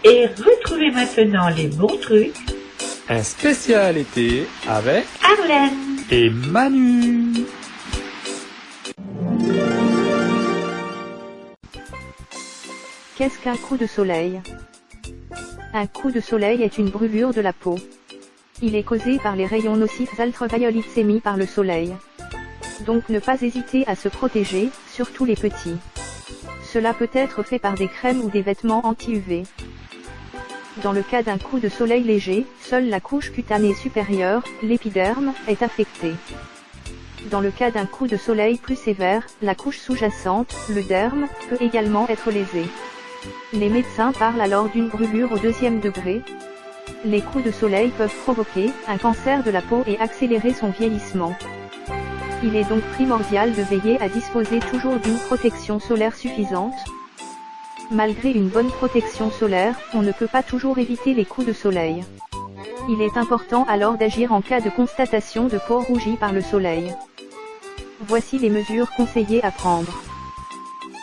Et retrouvez maintenant les bons trucs. Un spécial été avec Arlène et Manu. Qu'est-ce qu'un coup de soleil? Un coup de soleil est une brûlure de la peau. Il est causé par les rayons nocifs ultraviolets émis par le soleil. Donc ne pas hésiter à se protéger, surtout les petits. Cela peut être fait par des crèmes ou des vêtements anti-UV. Dans le cas d'un coup de soleil léger, seule la couche cutanée supérieure, l'épiderme, est affectée. Dans le cas d'un coup de soleil plus sévère, la couche sous-jacente, le derme, peut également être lésée. Les médecins parlent alors d'une brûlure au 2e degré. Les coups de soleil peuvent provoquer un cancer de la peau et accélérer son vieillissement. Il est donc primordial de veiller à disposer toujours d'une protection solaire suffisante. Malgré une bonne protection solaire, on ne peut pas toujours éviter les coups de soleil. Il est important alors d'agir en cas de constatation de peau rougie par le soleil. Voici les mesures conseillées à prendre.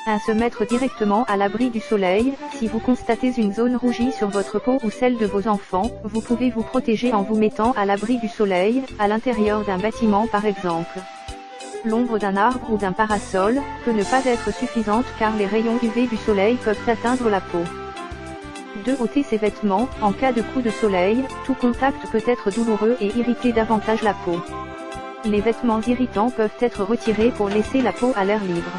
1. Se mettre directement à l'abri du soleil. Si vous constatez une zone rougie sur votre peau ou celle de vos enfants, vous pouvez vous protéger en vous mettant à l'abri du soleil, à l'intérieur d'un bâtiment par exemple. L'ombre d'un arbre ou d'un parasol peut ne pas être suffisante car les rayons UV du soleil peuvent atteindre la peau. 2. Ôter ses vêtements. En cas de coup de soleil, tout contact peut être douloureux et irriter davantage la peau. Les vêtements irritants peuvent être retirés pour laisser la peau à l'air libre.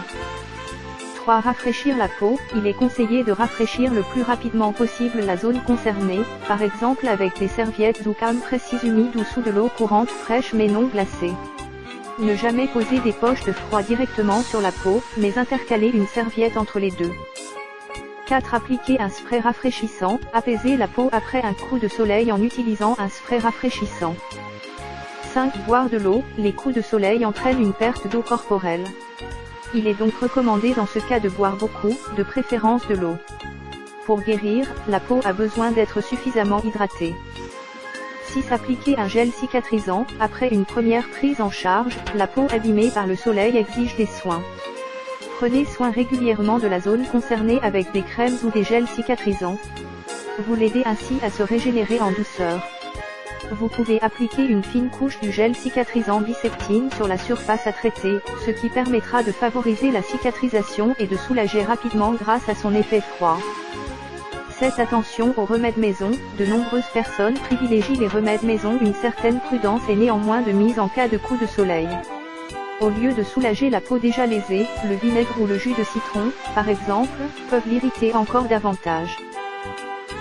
3. Rafraîchir la peau. Il est conseillé de rafraîchir le plus rapidement possible la zone concernée, par exemple avec des serviettes ou calmes précises humides ou sous de l'eau courante fraîche mais non glacée. Ne jamais poser des poches de froid directement sur la peau, mais intercaler une serviette entre les deux. 4. Appliquer un spray rafraîchissant. Apaiser la peau après un coup de soleil en utilisant un spray rafraîchissant. 5. Boire de l'eau. Les coups de soleil entraînent une perte d'eau corporelle. Il est donc recommandé dans ce cas de boire beaucoup, de préférence de l'eau. Pour guérir, la peau a besoin d'être suffisamment hydratée. 6. Appliquer un gel cicatrisant. Après une première prise en charge, la peau abîmée par le soleil exige des soins. Prenez soin régulièrement de la zone concernée avec des crèmes ou des gels cicatrisants. Vous l'aidez ainsi à se régénérer en douceur. Vous pouvez appliquer une fine couche du gel cicatrisant biseptine sur la surface à traiter, ce qui permettra de favoriser la cicatrisation et de soulager rapidement grâce à son effet froid. 7. Attention aux remèdes maison. De nombreuses personnes privilégient les remèdes maison. Une certaine prudence est néanmoins de mise en cas de coup de soleil. Au lieu de soulager la peau déjà lésée, le vinaigre ou le jus de citron, par exemple, peuvent l'irriter encore davantage.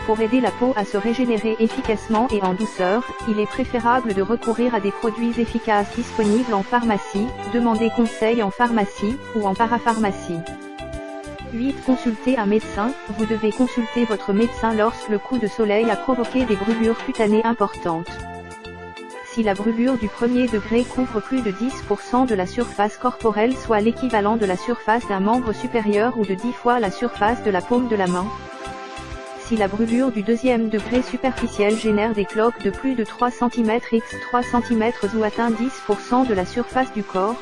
Pour aider la peau à se régénérer efficacement et en douceur, il est préférable de recourir à des produits efficaces disponibles en pharmacie. Demandez conseil en pharmacie ou en parapharmacie. 8. Consulter un médecin. Vous devez consulter votre médecin lorsque le coup de soleil a provoqué des brûlures cutanées importantes. Si la brûlure du 1er degré couvre plus de 10% de la surface corporelle, soit l'équivalent de la surface d'un membre supérieur ou de 10 fois la surface de la paume de la main. Si la brûlure du 2e degré superficiel génère des cloques de plus de 3 cm x 3 cm ou atteint 10% de la surface du corps.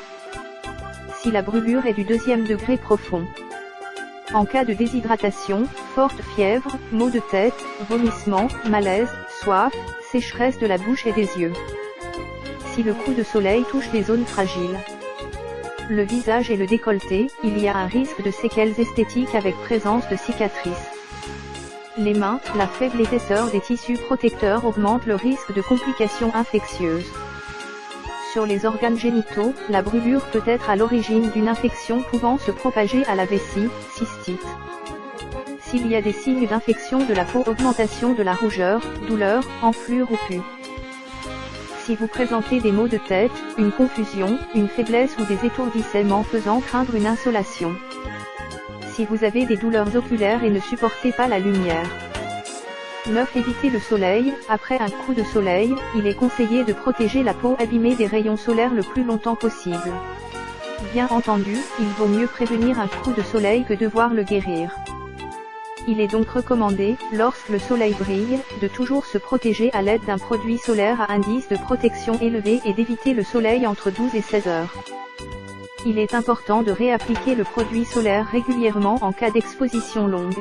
Si la brûlure est du 2e degré profond. En cas de déshydratation, forte fièvre, maux de tête, vomissements, malaise, soif, sécheresse de la bouche et des yeux. Si le coup de soleil touche des zones fragiles. Le visage et le décolleté, il y a un risque de séquelles esthétiques avec présence de cicatrices. Les mains, la faible épaisseur des tissus protecteurs augmente le risque de complications infectieuses. Sur les organes génitaux, la brûlure peut être à l'origine d'une infection pouvant se propager à la vessie, cystite. S'il y a des signes d'infection de la peau, augmentation de la rougeur, douleur, enflure ou pus. Si vous présentez des maux de tête, une confusion, une faiblesse ou des étourdissements faisant craindre une insolation. Si vous avez des douleurs oculaires et ne supportez pas la lumière. 9. Éviter le soleil. Après un coup de soleil, il est conseillé de protéger la peau abîmée des rayons solaires le plus longtemps possible. Bien entendu, il vaut mieux prévenir un coup de soleil que devoir le guérir. Il est donc recommandé, lorsque le soleil brille, de toujours se protéger à l'aide d'un produit solaire à indice de protection élevé et d'éviter le soleil entre 12 et 16 heures. Il est important de réappliquer le produit solaire régulièrement en cas d'exposition longue.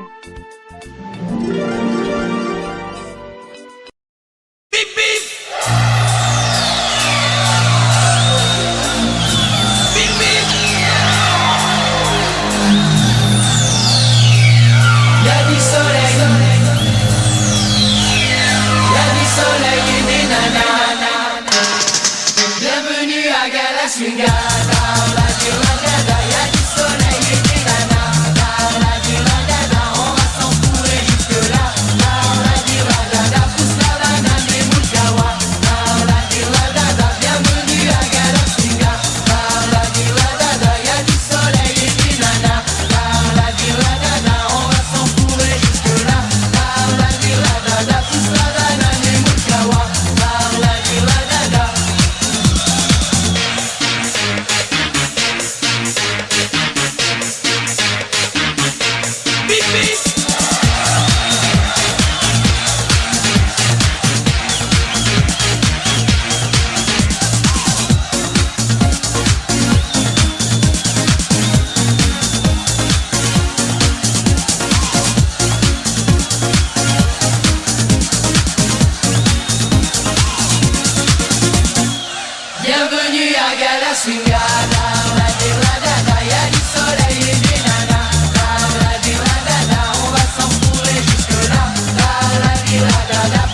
Bienvenue à Gala Swinga. Il y a du soleil et des nanas. On va s'enfourrer jusque là.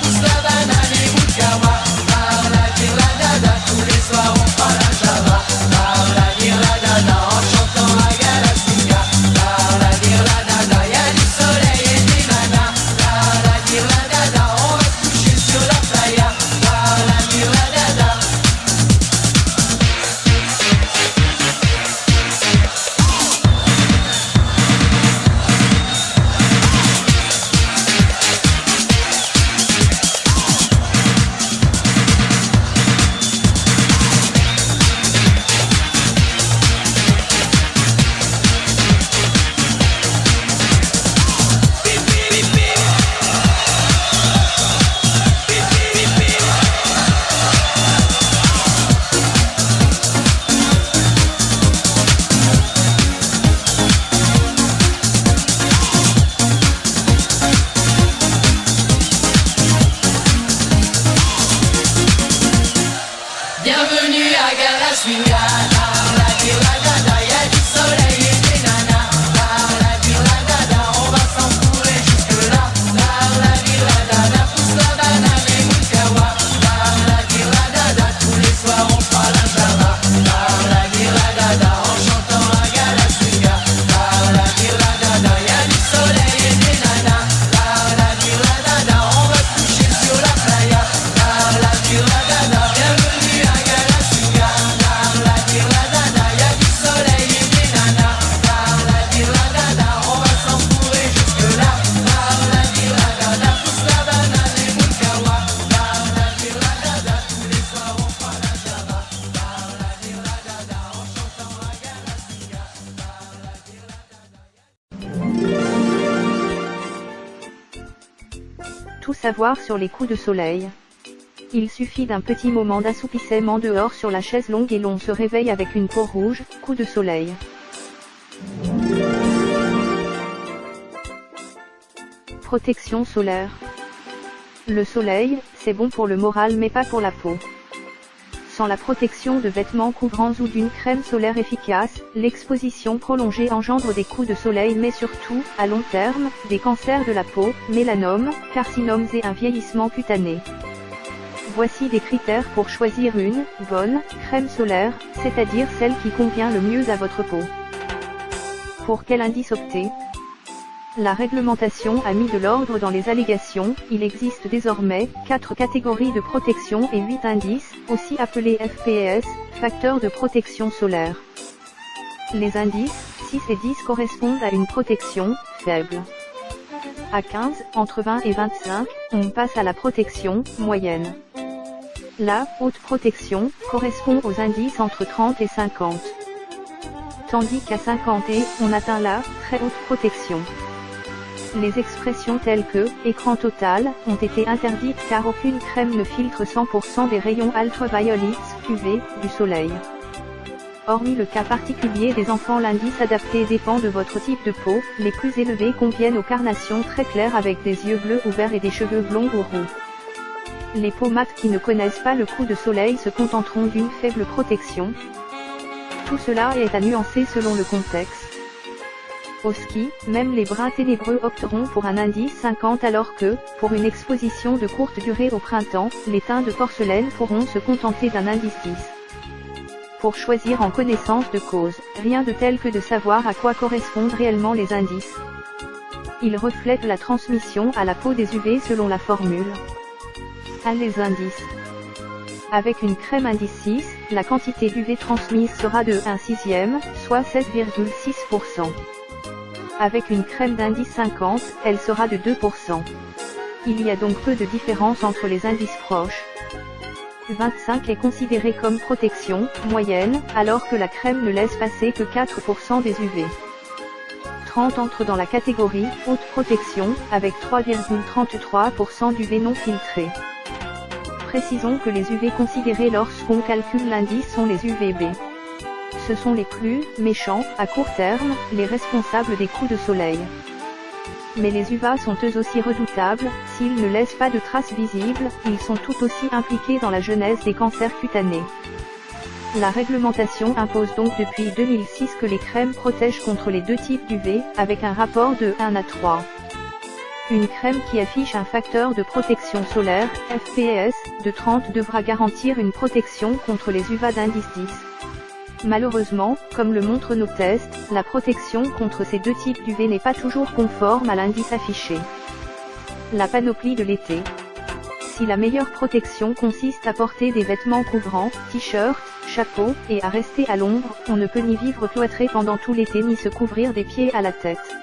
Pousse la banane et bout de kawa. Tous les soirs on fera la java. En chantant à Gala Swinga. Il y a du soleil et des nanas. On va se coucher sur la playa. Bienvenue à Gala Swinga. Il y a du soleil et des nanas. On va s'enfourrer jusque là. Pousse la banane et bout de kawa. Tous les soirs on fera la java. En chantant à Gala Swinga. Il y a du soleil et des nanas. On va se coucher sur la playa. Bienvenue à Gala Swinga. Il y a du soleil et des nanas. On va s'enfourrer jusque là. Pousse la banane et bout de kawa. Tous les soirs on fera la java. En chantant à Gala Swinga. Tout savoir sur les coups de soleil. Il suffit d'un petit moment d'assoupissement dehors sur la chaise longue et l'on se réveille avec une peau rouge, coup de soleil. Protection solaire. Le soleil, c'est bon pour le moral mais pas pour la peau. Sans la protection de vêtements couvrants ou d'une crème solaire efficace, l'exposition prolongée engendre des coups de soleil mais surtout, à long terme, des cancers de la peau, mélanome, carcinomes et un vieillissement cutané. Voici des critères pour choisir une bonne crème solaire, c'est-à-dire celle qui convient le mieux à votre peau. Pour quel indice opter? La réglementation a mis de l'ordre dans les allégations. Il existe désormais 4 catégories de protection et 8 indices, aussi appelés FPS, facteurs de protection solaire. Les indices 6 et 10 correspondent à une protection faible. À 15, entre 20 et 25, on passe à la protection moyenne. La haute protection correspond aux indices entre 30 et 50. Tandis qu'à 50 et, on atteint la très haute protection. Les expressions telles que « écran total » ont été interdites car aucune crème ne filtre 100% des rayons ultraviolets UV du soleil. Hormis le cas particulier des enfants, l'indice adapté dépend de votre type de peau. Les plus élevés conviennent aux carnations très claires avec des yeux bleus ou verts et des cheveux blonds ou roux. Les peaux mates qui ne connaissent pas le coup de soleil se contenteront d'une faible protection. Tout cela est à nuancer selon le contexte. Au ski, même les bruns ténébreux opteront pour un indice 50 alors que, pour une exposition de courte durée au printemps, les teints de porcelaine pourront se contenter d'un indice 10. pour choisir en connaissance de cause, rien de tel que de savoir à quoi correspondent réellement les indices. Ils reflètent la transmission à la peau des UV selon la formule. 1. Les indices. Avec une crème indice 6, la quantité d'UV transmise sera de 1/6, soit 16,6%. Avec une crème d'indice 50, elle sera de 2%. Il y a donc peu de différence entre les indices proches. 25 est considéré comme protection moyenne, alors que la crème ne laisse passer que 4% des UV. 30 entre dans la catégorie haute protection, avec 3,33% d'UV non filtrés. Précisons que les UV considérés lorsqu'on calcule l'indice sont les UVB. Ce sont les plus méchants, à court terme, les responsables des coups de soleil. Mais les UVA sont eux aussi redoutables, s'ils ne laissent pas de traces visibles, ils sont tout aussi impliqués dans la genèse des cancers cutanés. La réglementation impose donc depuis 2006 que les crèmes protègent contre les deux types d'UV, avec un rapport de 1 à 3. Une crème qui affiche un facteur de protection solaire, FPS, de 30 devra garantir une protection contre les UVA d'indice 10. Malheureusement, comme le montrent nos tests, la protection contre ces deux types d'UV n'est pas toujours conforme à l'indice affiché. La panoplie de l'été. Si la meilleure protection consiste à porter des vêtements couvrants, t-shirts, chapeaux, et à rester à l'ombre, on ne peut ni vivre cloîtré pendant tout l'été ni se couvrir des pieds à la tête.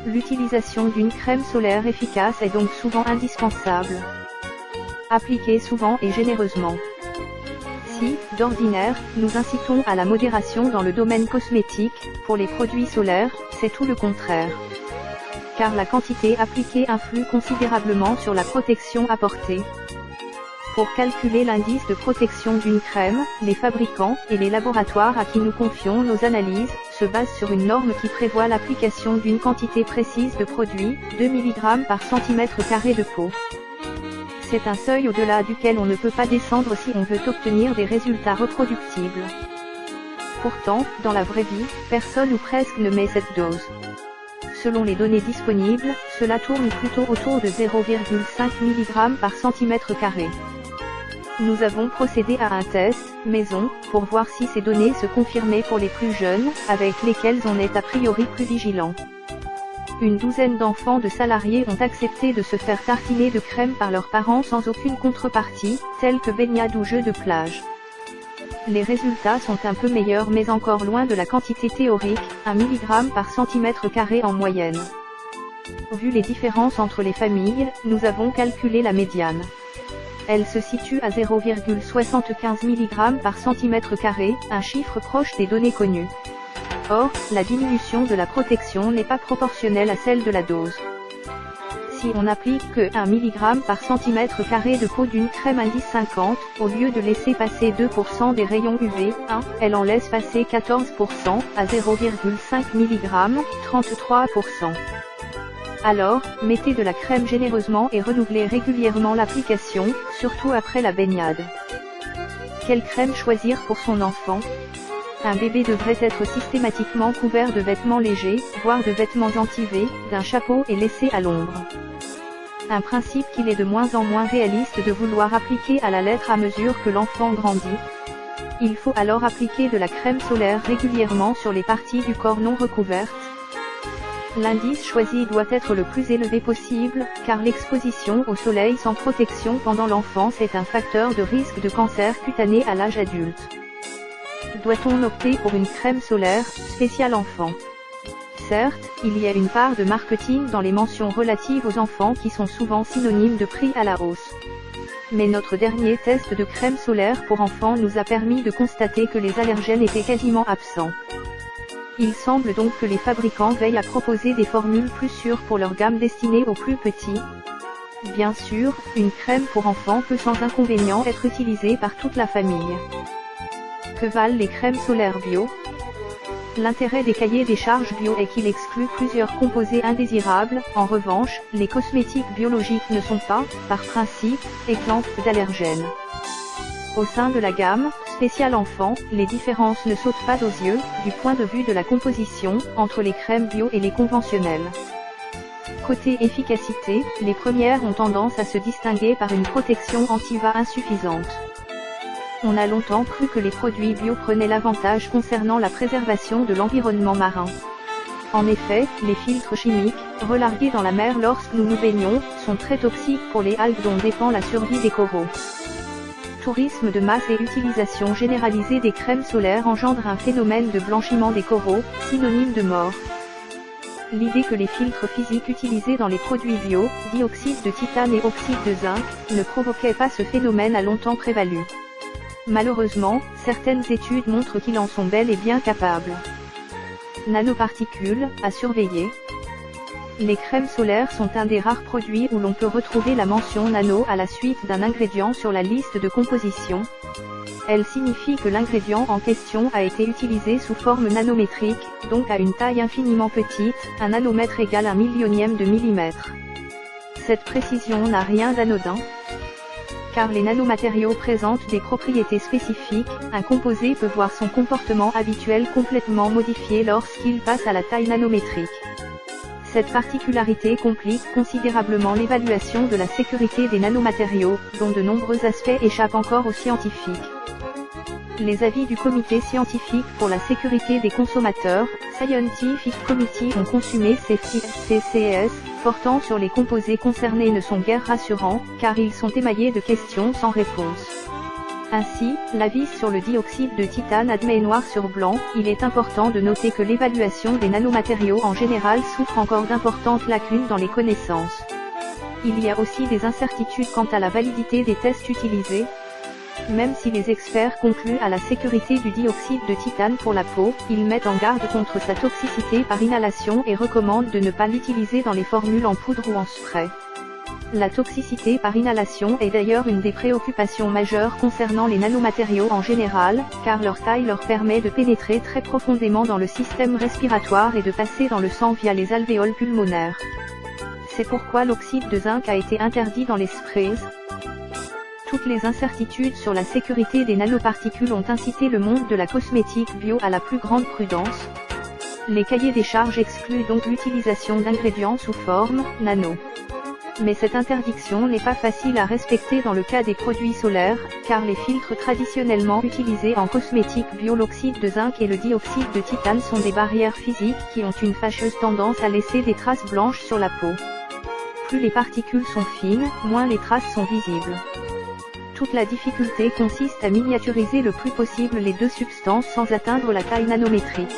L'utilisation d'une crème solaire efficace est donc souvent indispensable. Appliquée souvent et généreusement. Si, d'ordinaire, nous incitons à la modération dans le domaine cosmétique, pour les produits solaires, c'est tout le contraire. Car la quantité appliquée influe considérablement sur la protection apportée. Pour calculer l'indice de protection d'une crème, les fabricants et les laboratoires à qui nous confions nos analyses se basent sur une norme qui prévoit l'application d'une quantité précise de produit, 2 mg par cm² de peau. C'est un seuil au-delà duquel on ne peut pas descendre si on veut obtenir des résultats reproductibles. Pourtant, dans la vraie vie, personne ou presque ne met cette dose. Selon les données disponibles, cela tourne plutôt autour de 0,5 mg par cm². Nous avons procédé à un test, maison, pour voir si ces données se confirmaient pour les plus jeunes, avec lesquels on est a priori plus vigilant. Une douzaine d'enfants de salariés ont accepté de se faire tartiner de crème par leurs parents sans aucune contrepartie, telle que baignade ou jeux de plage. Les résultats sont un peu meilleurs mais encore loin de la quantité théorique, 1 mg par cm² en moyenne. Vu les différences entre les familles, nous avons calculé la médiane. Elle se situe à 0,75 mg par cm², un chiffre proche des données connues. Or, la diminution de la protection n'est pas proportionnelle à celle de la dose. Si on n'applique que 1 mg par cm² de peau d'une crème indice 50, au lieu de laisser passer 2% des rayons UV, elle en laisse passer 14%, à 0,5 mg, 33%. Alors, mettez de la crème généreusement et renouvelez régulièrement l'application, surtout après la baignade. Quelle crème choisir pour son enfant ? Un bébé devrait être systématiquement couvert de vêtements légers, voire de vêtements anti-UV, d'un chapeau et laissé à l'ombre. Un principe qu'il est de moins en moins réaliste de vouloir appliquer à la lettre à mesure que l'enfant grandit. Il faut alors appliquer de la crème solaire régulièrement sur les parties du corps non recouvertes. L'indice choisi doit être le plus élevé possible, car l'exposition au soleil sans protection pendant l'enfance est un facteur de risque de cancer cutané à l'âge adulte. Doit-on opter pour une crème solaire spéciale enfant ? Certes, il y a une part de marketing dans les mentions relatives aux enfants qui sont souvent synonymes de prix à la hausse. Mais notre dernier test de crème solaire pour enfants nous a permis de constater que les allergènes étaient quasiment absents. Il semble donc que les fabricants veillent à proposer des formules plus sûres pour leur gamme destinée aux plus petits. Bien sûr, une crème pour enfants peut sans inconvénient être utilisée par toute la famille. Que valent les crèmes solaires bio ? L'intérêt des cahiers des charges bio est qu'il exclut plusieurs composés indésirables. En revanche, les cosmétiques biologiques ne sont pas, par principe, exempts d'allergènes. Au sein de la gamme spéciale enfant, les différences ne sautent pas aux yeux, du point de vue de la composition, entre les crèmes bio et les conventionnelles. Côté efficacité, les premières ont tendance à se distinguer par une protection anti-UVA insuffisante. On a longtemps cru que les produits bio prenaient l'avantage concernant la préservation de l'environnement marin. En effet, les filtres chimiques, relargués dans la mer lorsque nous nous baignons, sont très toxiques pour les algues dont dépend la survie des coraux. Tourisme de masse et utilisation généralisée des crèmes solaires engendre un phénomène de blanchiment des coraux, synonyme de mort. L'idée que les filtres physiques utilisés dans les produits bio, dioxyde de titane et oxyde de zinc, ne provoquaient pas ce phénomène a longtemps prévalu. Malheureusement, certaines études montrent qu'ils en sont bel et bien capables. Nanoparticules, à surveiller. Les crèmes solaires sont un des rares produits où l'on peut retrouver la mention nano à la suite d'un ingrédient sur la liste de composition. Elle signifie que l'ingrédient en question a été utilisé sous forme nanométrique, donc à une taille infiniment petite, un nanomètre égale 1/100000 de millimètre. Cette précision n'a rien d'anodin. Car les nanomatériaux présentent des propriétés spécifiques, un composé peut voir son comportement habituel complètement modifié lorsqu'il passe à la taille nanométrique. Cette particularité complique considérablement l'évaluation de la sécurité des nanomatériaux, dont de nombreux aspects échappent encore aux scientifiques. Les avis du Comité scientifique pour la sécurité des consommateurs, Scientific Committee on Consumer Safety (CCS), portant sur les composés concernés ne sont guère rassurants, car ils sont émaillés de questions sans réponse. Ainsi, l'avis sur le dioxyde de titane admet noir sur blanc, il est important de noter que l'évaluation des nanomatériaux en général souffre encore d'importantes lacunes dans les connaissances. Il y a aussi des incertitudes quant à la validité des tests utilisés. Même si les experts concluent à la sécurité du dioxyde de titane pour la peau, ils mettent en garde contre sa toxicité par inhalation et recommandent de ne pas l'utiliser dans les formules en poudre ou en spray. La toxicité par inhalation est d'ailleurs une des préoccupations majeures concernant les nanomatériaux en général, car leur taille leur permet de pénétrer très profondément dans le système respiratoire et de passer dans le sang via les alvéoles pulmonaires. C'est pourquoi l'oxyde de zinc a été interdit dans les sprays. Toutes les incertitudes sur la sécurité des nanoparticules ont incité le monde de la cosmétique bio à la plus grande prudence. Les cahiers des charges excluent donc l'utilisation d'ingrédients sous forme nano. Mais cette interdiction n'est pas facile à respecter dans le cas des produits solaires, car les filtres traditionnellement utilisés en cosmétique bio, l'oxyde de zinc et le dioxyde de titane sont des barrières physiques qui ont une fâcheuse tendance à laisser des traces blanches sur la peau. Plus les particules sont fines, moins les traces sont visibles. Toute la difficulté consiste à miniaturiser le plus possible les deux substances sans atteindre la taille nanométrique.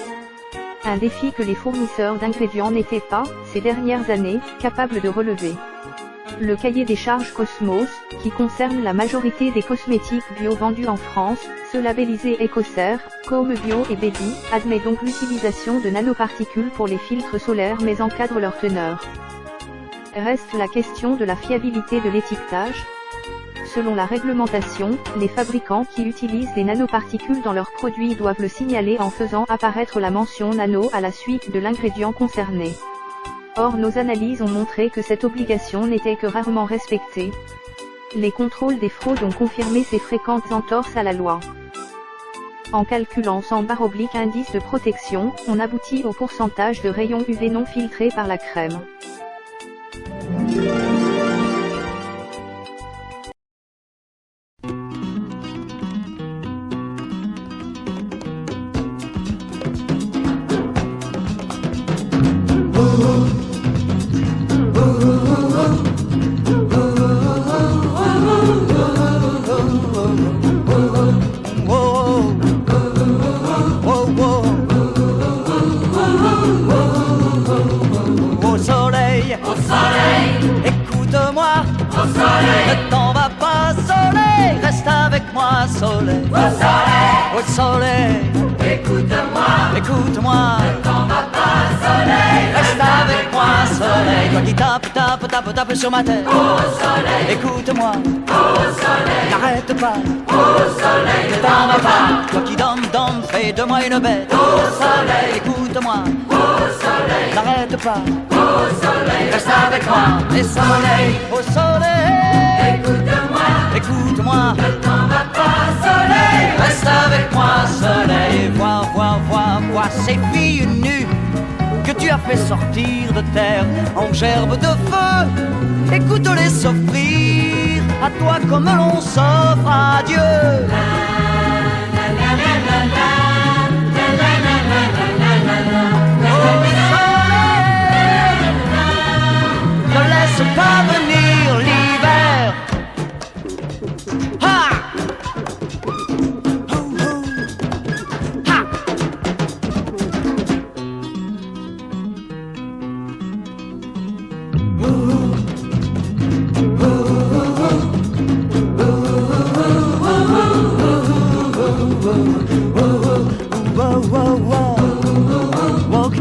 Un défi que les fournisseurs d'ingrédients n'étaient pas, ces dernières années, capables de relever. Le cahier des charges Cosmos, qui concerne la majorité des cosmétiques bio vendus en France, ceux labellisés Ecocer, Comme Bio et Baby, admet donc l'utilisation de nanoparticules pour les filtres solaires mais encadre leur teneur. Reste la question de la fiabilité de l'étiquetage. Selon la réglementation, les fabricants qui utilisent des nanoparticules dans leurs produits doivent le signaler en faisant apparaître la mention nano à la suite de l'ingrédient concerné. Or nos analyses ont montré que cette obligation n'était que rarement respectée. Les contrôles des fraudes ont confirmé ces fréquentes entorses à la loi. En calculant sans// indice de protection, on aboutit au pourcentage de rayons UV non filtrés par la crème. Ne t'en va pas, soleil, reste avec moi, soleil. Au soleil, écoute-moi, écoute-moi. Ne t'en va pas, soleil, reste avec moi, soleil. Toi qui tape sur ma tête. Au soleil, écoute-moi. Au soleil, n'arrête pas. Au soleil, ne t'en va pas. Toi qui dom, fais de moi une bête. Au soleil, écoute-moi. Au soleil, n'arrête pas. Au soleil, reste avec moi, et soleil. Au soleil, écoute-moi, écoute-moi. Ne t'en va pas, soleil, reste avec moi, soleil. Vois ces filles nues que tu as fait sortir de terre en gerbe de feu. Écoute-les s'offrir à toi comme l'on s'offre à Dieu.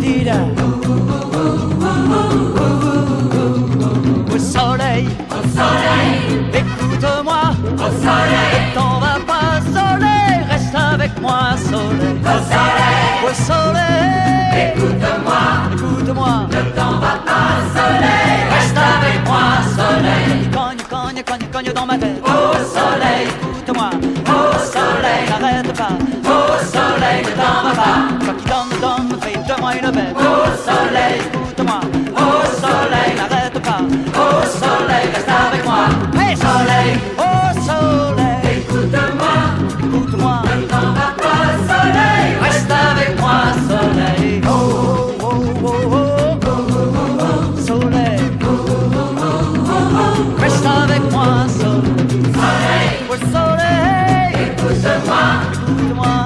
dida. Au soleil, écoute-moi. Au soleil, ne t'en va pas, soleil, reste avec moi, soleil. Au soleil, écoute-moi. Ne t'en va pas, soleil, reste avec moi, soleil. Cogne dans ma tête. Au soleil, écoute-moi. Au soleil, n'arrête pas. Au soleil, ne t'en va pas. Quand il donne, fais de moi une bête. Au soleil, écoute-moi. Au soleil, n'arrête pas. Au soleil, reste avec moi. Hey soleil, au soleil, écoute-moi. Ne t'en va pas, soleil, reste avec moi, soleil. Oh, oh, oh, oh, oh. Soleil, reste avec moi, soleil. Au soleil, écoute-moi.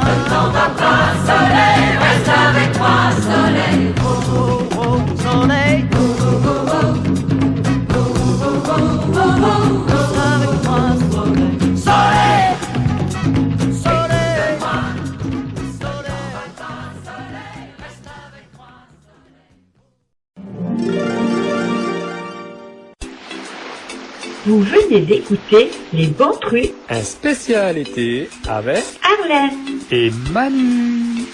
Ne t'en va pas, soleil, reste avec moi, soleil. Oh, oh, oh, soleil. Reste avec moi, soleil. Soleil, soleil, soleil, reste avec moi, Vous venez d'écouter Les Bons Trucs, Un spécial été avec Arlène. et Manu.